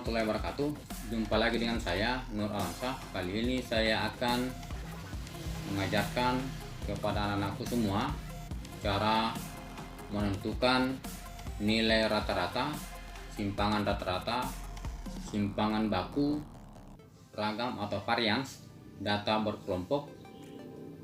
warahmatullahi wabarakatuh. Jumpa lagi dengan saya Nur Alamsyah. Kali ini saya akan mengajarkan kepada anak-anakku semua cara menentukan nilai rata-rata, simpangan rata-rata, simpangan baku, ragam atau varians data berkelompok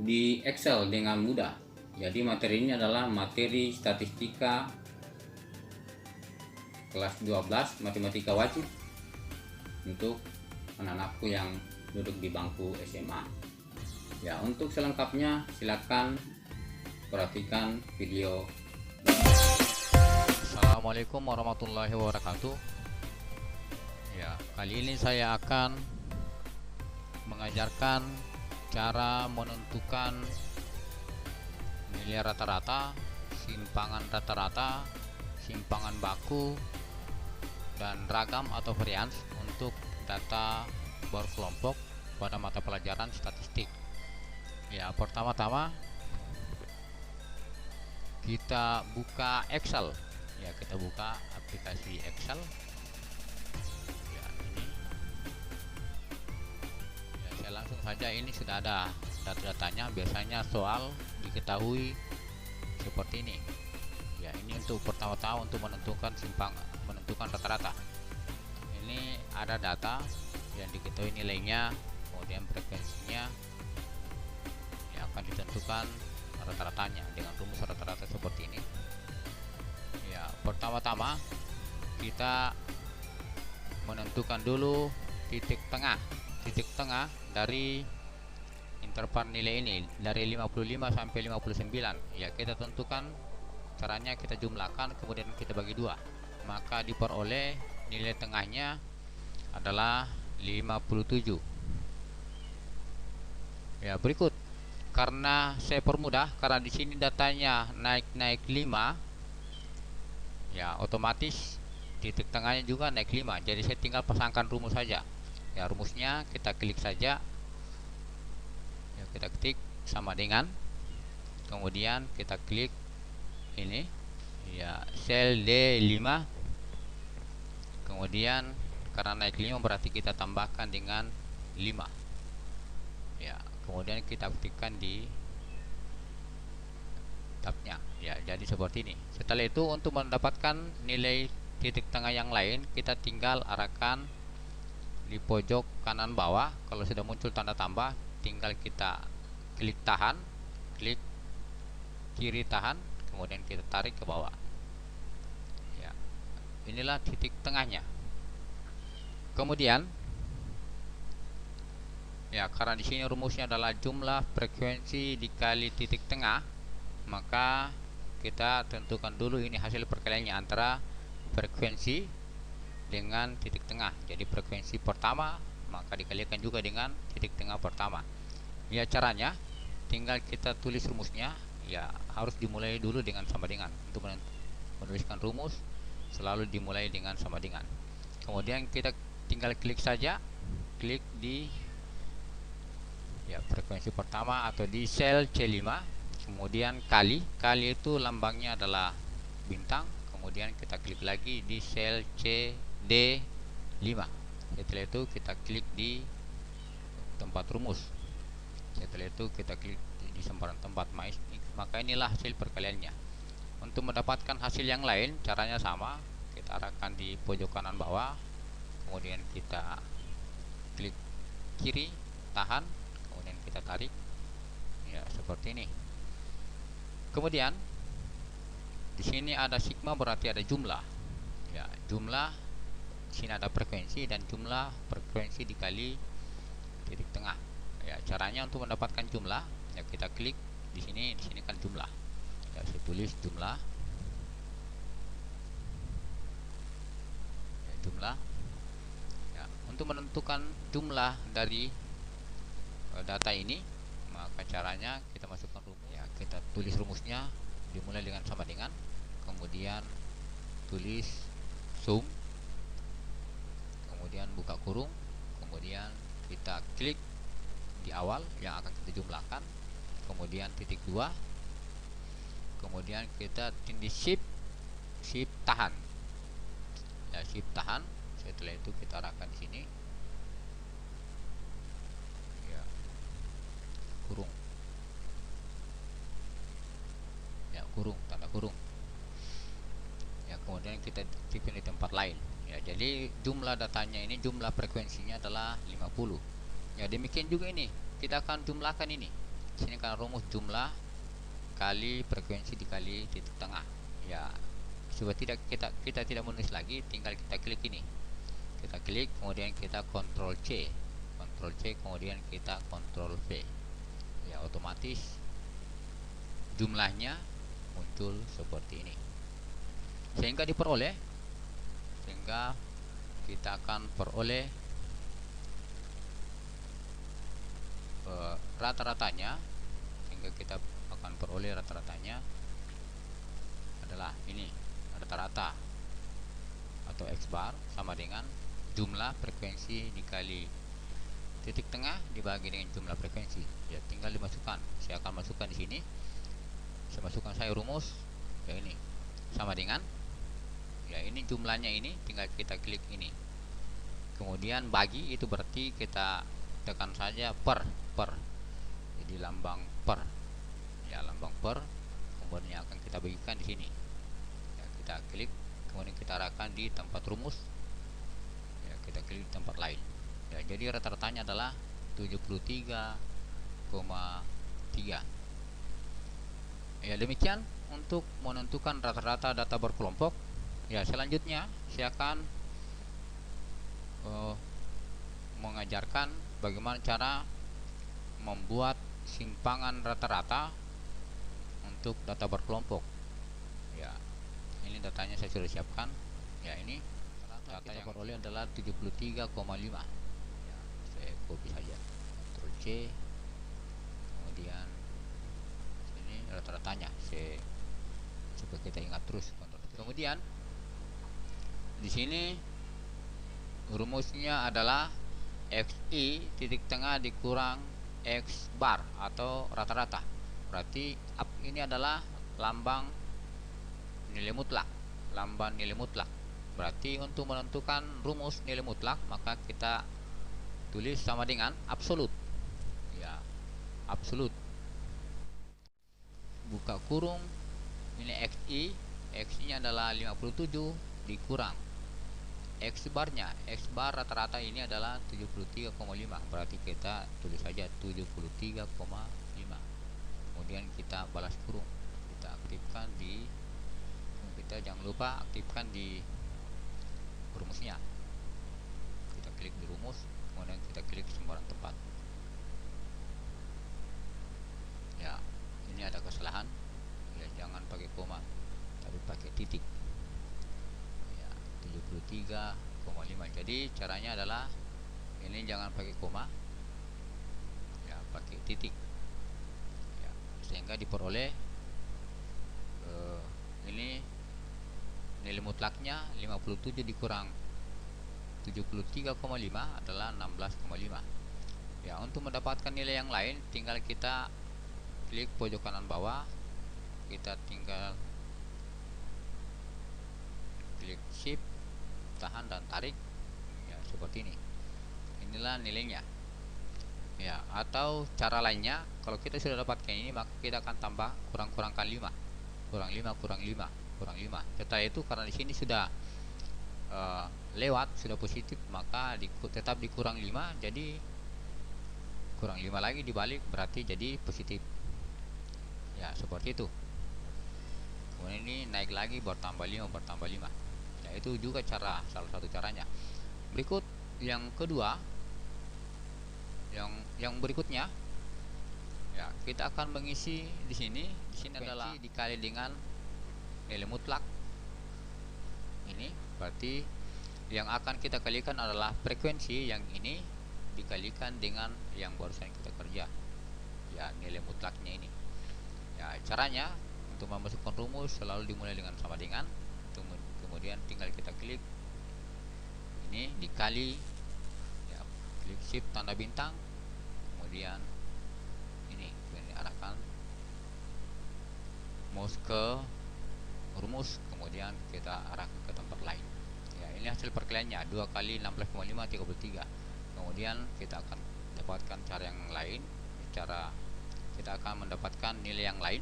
di Excel dengan mudah. Jadi materi ini adalah materi statistika kelas 12 matematika wajib untuk anak-anakku yang duduk di bangku SMA. Ya, untuk selengkapnya silakan perhatikan video. Assalamualaikum warahmatullahi wabarakatuh. Ya, kali ini saya akan mengajarkan cara menentukan nilai rata-rata, simpangan rata-rata, simpangan baku, dan ragam atau varians untuk data berkelompok pada mata pelajaran statistik. Ya, pertama-tama kita buka Excel. Ya, kita buka aplikasi Excel. Ya, ini. Ya, saya langsung saja, ini sudah ada data-datanya. Biasanya soal diketahui seperti ini. Ya, ini untuk pertama-tama untuk menentukan rata-rata. Ini ada data yang diketahui nilainya, kemudian frekuensinya, yang akan ditentukan rata-ratanya dengan rumus rata-rata seperti ini. Ya, pertama-tama kita menentukan dulu titik tengah dari interval nilai ini, dari 55 sampai 59. Ya, kita tentukan caranya, kita jumlahkan kemudian kita bagi dua, maka diperoleh nilai tengahnya adalah 57. Ya, berikut, karena saya permudah, karena di sini datanya naik 5, ya otomatis titik tengahnya juga naik 5. Jadi saya tinggal pasangkan rumus saja. Ya, rumusnya kita klik saja. Ya, kita ketik sama dengan, kemudian kita klik ini, ya, sel D5. Kemudian karena naik 5 berarti kita tambahkan dengan 5. Ya, kemudian kita ketikkan di tabnya. Ya, jadi seperti ini. Setelah itu, untuk mendapatkan nilai titik tengah yang lain, kita tinggal arahkan di pojok kanan bawah. Kalau sudah muncul tanda tambah, tinggal kita klik tahan, klik kiri tahan, kemudian kita tarik ke bawah. Ya, inilah titik tengahnya. Kemudian, ya, karena di sini rumusnya adalah jumlah frekuensi dikali titik tengah, maka kita tentukan dulu ini hasil perkaliannya antara frekuensi dengan titik tengah. Jadi frekuensi pertama maka dikalikan juga dengan titik tengah pertama. Ya, caranya tinggal kita tulis rumusnya. Ya, harus dimulai dulu dengan sama dengan. Untuk menuliskan rumus selalu dimulai dengan sama dengan. Kemudian kita tinggal klik saja, klik di, ya, frekuensi pertama atau di sel C5. Kemudian kali itu lambangnya adalah bintang. Kemudian kita klik lagi di sel CD5. Setelah itu kita klik di tempat rumus. Setelah itu kita klik di sembarang tempat, maka inilah hasil perkaliannya. Untuk mendapatkan hasil yang lain, caranya sama. Kita arahkan di pojok kanan bawah, kemudian kita klik kiri tahan, kemudian kita tarik. Ya, seperti ini. Kemudian di sini ada sigma, berarti ada jumlah. Ya, jumlah. Di sini ada frekuensi dan jumlah frekuensi dikali titik tengah. Ya, caranya untuk mendapatkan jumlah, ya, kita klik di sini kan jumlah. Ya, saya tulis jumlah. Ya, jumlah. Ya, untuk menentukan jumlah dari data ini, maka caranya kita masukkan rumus. Ya, kita tulis rumusnya, dimulai dengan sama dengan, kemudian tulis sum, kemudian buka kurung, kemudian kita klik di awal yang akan kita jumlahkan, kemudian titik 2, kemudian kita tindih shift tahan. Ya, shift tahan Setelah itu kita arahkan di sini, ya, kurung, ya, kurung, tanda kurung. Ya, kemudian kita aktifkan di tempat lain. Ya, jadi jumlah datanya ini, jumlah frekuensinya adalah 50. Ya, demikian juga ini, kita akan jumlahkan ini. Sini kan rumus jumlah kali frekuensi dikali titik tengah. Ya, supaya kita tidak menulis lagi, tinggal kita klik ini. Kita klik, kemudian kita Ctrl C, kemudian kita Ctrl V. Ya, otomatis jumlahnya muncul seperti ini. Sehingga kita akan peroleh rata-ratanya. Sehingga kita akan peroleh rata-ratanya adalah ini, rata-rata atau X bar sama dengan jumlah frekuensi dikali titik tengah dibagi dengan jumlah frekuensi. Ya, tinggal dimasukkan. Saya akan masukkan di sini. Saya masukkan rumus, ya, ini sama dengan, ya, ini jumlahnya, ini tinggal kita klik ini. Kemudian bagi, itu berarti kita tekan saja per. Jadi lambang per. Ya, lambang per. Kemudian akan kita bagikan di sini. Ya, kita klik, kemudian kita arahkan di tempat rumus. Ya, kita klik di tempat lain. Ya, jadi rata-ratanya adalah 73,3. Ya, demikian untuk menentukan rata-rata data berkelompok. Ya, selanjutnya saya akan mengajarkan bagaimana cara membuat simpangan rata-rata untuk data berkelompok. Ya, ini datanya saya sudah siapkan. Ya, ini data yang peroleh adalah 73,5. Ya, saya copy saja, Ctrl C, kemudian ini rata-ratanya, supaya kita ingat terus. Kemudian di sini rumusnya adalah XI titik tengah dikurang X bar atau rata-rata. Berarti ini adalah lambang nilai mutlak. Berarti untuk menentukan rumus nilai mutlak, maka kita tulis sama dengan absolut. Ya, absolut. Buka kurung, ini XI nya adalah 57 dikurang X barnya, X bar rata-rata ini adalah 73,5. Berarti kita tulis saja 73,5. Kemudian kita balas kurung. Kita aktifkan kita jangan lupa aktifkan di rumusnya. Kita klik di rumus, kemudian kita klik sembarang tempat. Ya, ini ada kesalahan. Ya, jangan pakai koma, tapi pakai titik. 73,5. Jadi caranya adalah ini jangan pakai koma, ya, pakai titik. Ya, sehingga diperoleh ini nilai mutlaknya 57 dikurang 73,5 adalah 16,5. Ya, untuk mendapatkan nilai yang lain tinggal kita klik pojok kanan bawah, kita tinggal klik shift, tahan dan tarik. Ya, seperti ini. Inilah nilainya. Ya, atau cara lainnya, kalau kita sudah dapatkan ini, maka kita akan tambah kurang-kurangkan 5. Kurang 5. Setelah itu karena di sini sudah lewat, sudah positif, maka tetap dikurang 5, jadi kurang 5 lagi dibalik, berarti jadi positif. Ya, seperti itu. Kemudian ini naik lagi, bertambah 5. Ya, itu juga salah satu caranya. Berikut yang kedua, yang berikutnya, ya, kita akan mengisi di sini adalah dikali dengan nilai mutlak. Ini berarti yang akan kita kalikan adalah frekuensi yang ini dikalikan dengan yang barusan kita kerja. Ya, nilai mutlaknya ini. Ya, caranya untuk memasukkan rumus selalu dimulai dengan sama dengan, kemudian tinggal kita klik ini dikali, ya, klik shift tanda bintang, kemudian ini arahkan mouse ke rumus, kemudian kita arahkan ke tempat lain. Ya, ini hasil perkaliannya 2 kali 16,5 33. Kemudian kita akan dapatkan cara yang lain, cara kita akan mendapatkan nilai yang lain.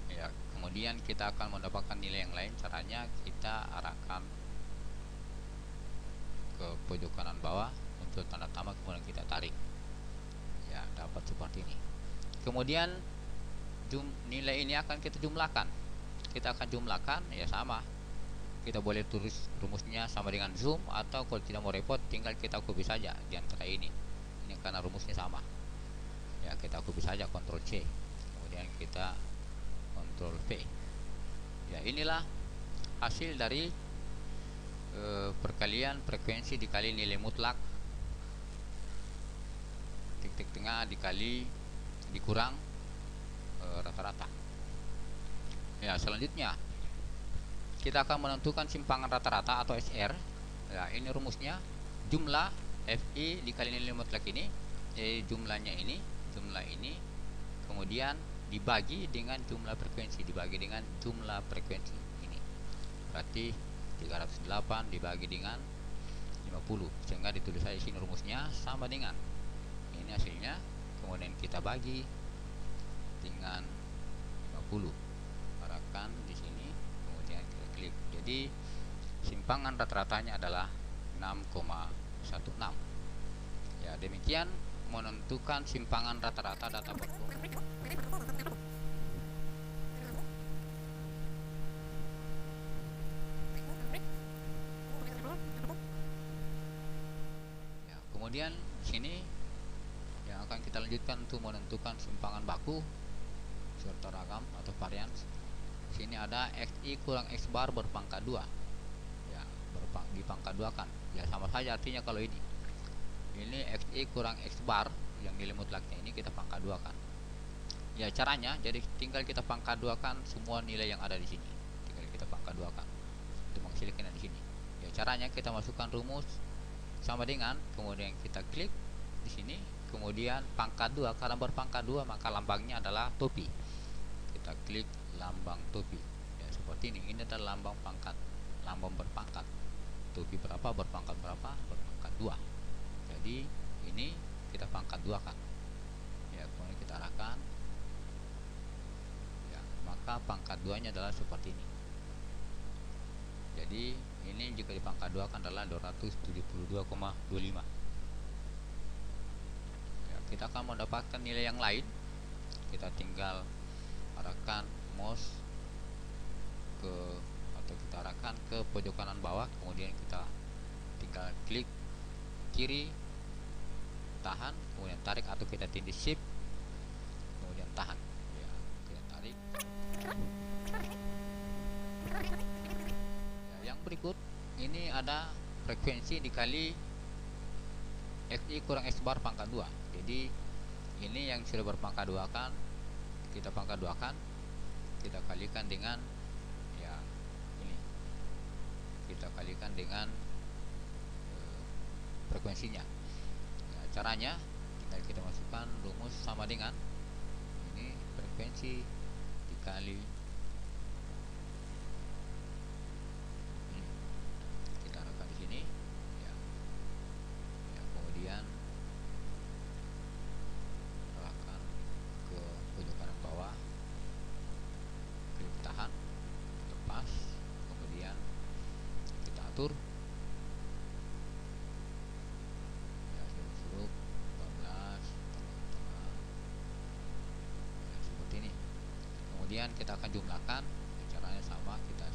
Ya, kemudian kita akan mendapatkan nilai yang lain. Caranya kita arahkan ke pojok kanan bawah untuk tanda tambah, kemudian kita tarik. Ya, dapat seperti ini. Kemudian nilai ini akan kita jumlahkan. Kita akan jumlahkan, ya sama. Kita boleh tulis rumusnya sama dengan zoom, atau kalau tidak mau repot tinggal kita copy saja di antara ini. Ini karena rumusnya sama. Ya, kita copy saja, Ctrl C. Kemudian kita Ctrl V. Ya, inilah hasil dari perkalian frekuensi dikali nilai mutlak titik tengah dikali dikurang rata-rata. Ya, selanjutnya kita akan menentukan simpangan rata-rata atau SR. Ya, ini rumusnya jumlah FI dikali nilai mutlak ini, jadi jumlah ini kemudian dibagi dengan jumlah frekuensi, dibagi dengan jumlah frekuensi ini, berarti 308 dibagi dengan 50, sehingga ditulis saja sini rumusnya sama dengan ini hasilnya, kemudian kita bagi dengan 50, arahkan di sini, kemudian kita klik. Jadi simpangan rata-ratanya adalah 6,16. Ya, demikian menentukan simpangan rata-rata data performa. Ya, kemudian sini yang akan kita lanjutkan untuk menentukan simpangan baku serta ragam atau varian. Sini ada XI kurang X bar berpangkat 2. Ya, dipangkat 2 kan. Ya, sama saja artinya kalau ini XI kurang X bar yang nilai mutlaknya ini kita pangkat 2 kan. Ya, caranya jadi tinggal kita pangkat 2 kan semua nilai yang ada di sini. Tinggal kita pangkat 2 kan untuk menghasilkan di sini. Ya, caranya kita masukkan rumus sama dengan, kemudian kita klik di sini, kemudian pangkat 2, karena berpangkat 2 maka lambangnya adalah topi. Kita klik lambang topi. Ya, seperti ini. Ini adalah lambang pangkat, lambang berpangkat. Topi berapa, berpangkat berapa, berpangkat 2. Jadi ini kita pangkat 2 kan. Ya, kemudian kita arahkan. Ya, maka pangkat 2 nya adalah seperti ini. Jadi ini jika dipangkat 2 kan adalah 272,25. Ya, kita akan mendapatkan nilai yang lain. Kita tinggal arahkan mouse ke, atau kita arahkan ke pojok kanan bawah, kemudian kita tinggal klik kiri, tahan, kemudian tarik, atau kita tindih shift kemudian tahan. Ya, kita tarik. Ya, yang berikut ini ada frekuensi dikali XI kurang X bar pangkat 2. Jadi ini yang sudah berpangkat 2 kan, kita pangkat 2 kan, kita kalikan dengan, ya ini kita kalikan dengan frekuensinya. Ya, caranya tinggal kita masukkan rumus sama dengan ini frekuensi dikali ini. Kita arahkan di sini. Ya, ya, kemudian arahkan ke pojok kanan bawah, klik tahan, lepas, kemudian kita atur. Kemudian kita akan jumlahkan. Caranya sama, kita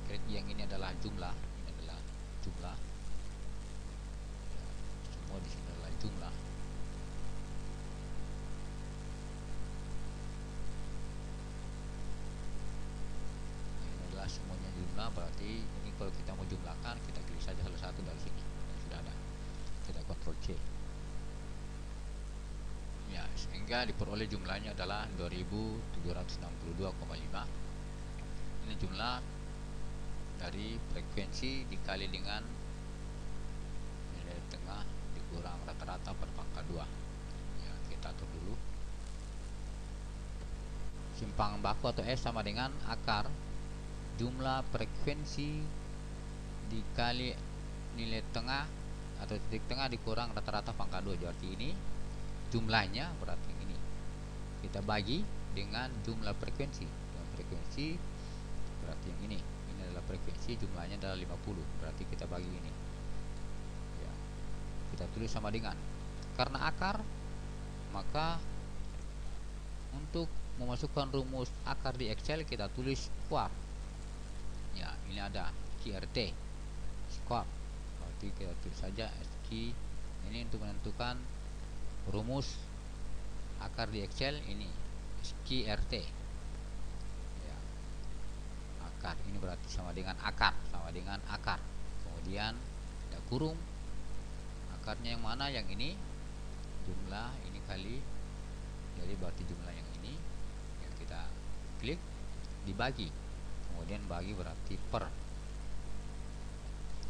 klik yang ini adalah jumlah, ini adalah jumlah. Ya, semua di sini adalah jumlah. Nah, ini adalah semuanya jumlah, berarti ini kalau kita mau jumlahkan kita klik saja salah satu dari sini dan sudah ada. Kita Ctrl C. Ya, sehingga diperoleh jumlahnya adalah 2762,5. Ini jumlah dari frekuensi dikali dengan nilai tengah dikurang rata-rata per pangkat 2. Ya, kita atur dulu. Simpangan baku atau S sama dengan akar jumlah frekuensi dikali nilai tengah atau titik tengah dikurang rata-rata pangkat 2. Berarti ini jumlahnya, berarti ini kita bagi dengan jumlah frekuensi. Jumlah frekuensi berarti yang ini adalah frekuensi, jumlahnya adalah 50. Berarti kita bagi ini ya, kita tulis sama dengan, karena akar maka untuk memasukkan rumus akar di Excel kita tulis square ya. Ini ada QRT square, berarti kita tulis saja SQ. Ini untuk menentukan rumus akar di Excel, ini SQRT ya. Akar ini berarti sama dengan akar, sama dengan akar. Kemudian kita kurung akarnya yang mana, yang ini jumlah ini kali, jadi berarti jumlah yang ini ya, kita klik dibagi, kemudian bagi berarti per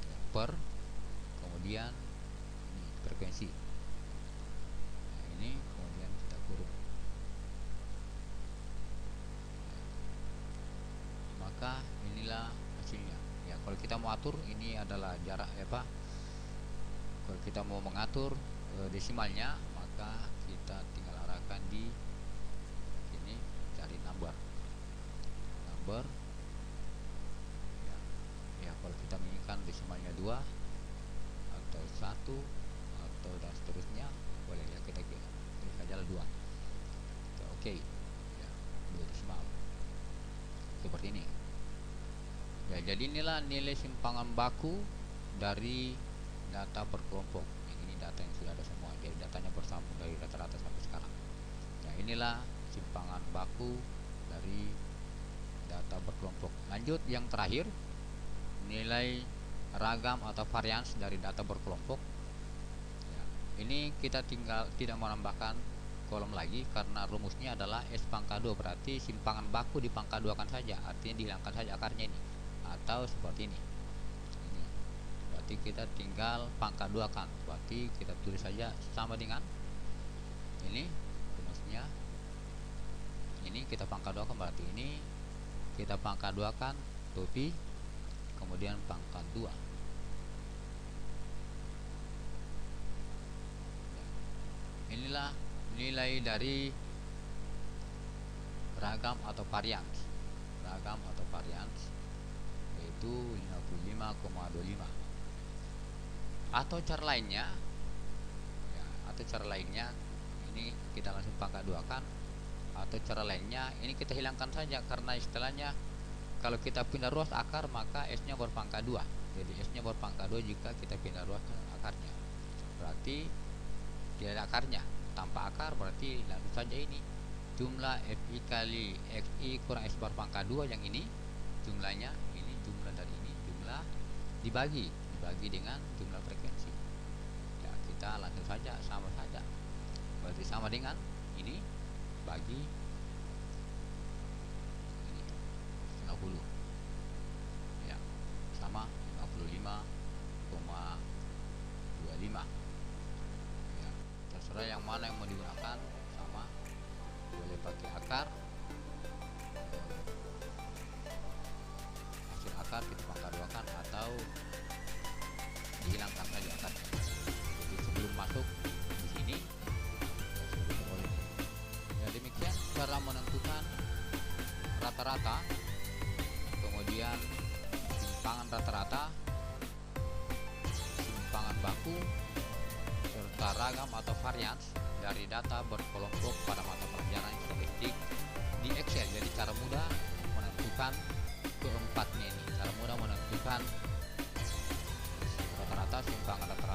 ya, per, kemudian ini frekuensi. Nah, ini kemudian kita kurung ya. Maka inilah hasilnya ya. Kalau kita mau atur, ini adalah jarak apa, kalau kita mau mengatur desimalnya, maka kita tinggal arahkan di sini, cari number ya. Ya, kalau kita menginginkan desimalnya 2 atau 1 atau dan seterusnya, boleh ya, kita klik saja 2. Oke ya, 2 desimal seperti ini ya. Jadi inilah nilai simpangan baku dari data berkelompok. Yang ini data yang sudah ada semua, jadi datanya bersambung dari rata-rata sampai sekarang ya. Inilah simpangan baku dari data berkelompok. Lanjut yang terakhir, nilai ragam atau varians dari data berkelompok ya. Ini kita tinggal tidak menambahkan kolom lagi, karena rumusnya adalah S pangkat 2, berarti simpangan baku di pangkat 2 kan saja, artinya dihilangkan saja akarnya ini, atau seperti ini. Berarti kita tinggal pangkat 2 kan, berarti kita tulis saja sama dengan ini rumusnya. Ini kita pangkat 2 kan, berarti ini kita pangkat 2 kan, topi kemudian pangkat 2 ya. Inilah nilai dari ragam atau varians, yaitu 55,25. Atau cara lainnya ya, ini kita langsung pangkat 2 kan, atau cara lainnya ini kita hilangkan saja, karena istilahnya kalau kita pindah ruas akar maka S nya berpangkat 2. Jadi S nya berpangkat 2 jika kita pindah ruas akarnya, berarti tidak ada akarnya. Tanpa akar berarti langsung saja ini jumlah FI kali XI kurang S berpangkat 2, yang ini jumlahnya, ini jumlah dari ini, jumlah dibagi dengan jumlah frekuensi ya. Kita langsung saja, sama saja, berarti sama dengan ini bagi ini 50 ya, sama 55,25 ya. Terserah yang mana yang mau digunakan, sama boleh pakai akar, hasil akar kita pangkat 2 kan, atau dihilangkan saja akarnya. Jadi sebelum masuk di sini ya. Demikian cara menentukan rata-rata, kemudian simpangan rata-rata, simpangan baku, serta ragam atau varians dari data berkelompok pada mata pelajaran statistik di Excel. Jadi cara mudah menentukan keempatnya ini, cara mudah menentukan rata-rata, simpangan rata-rata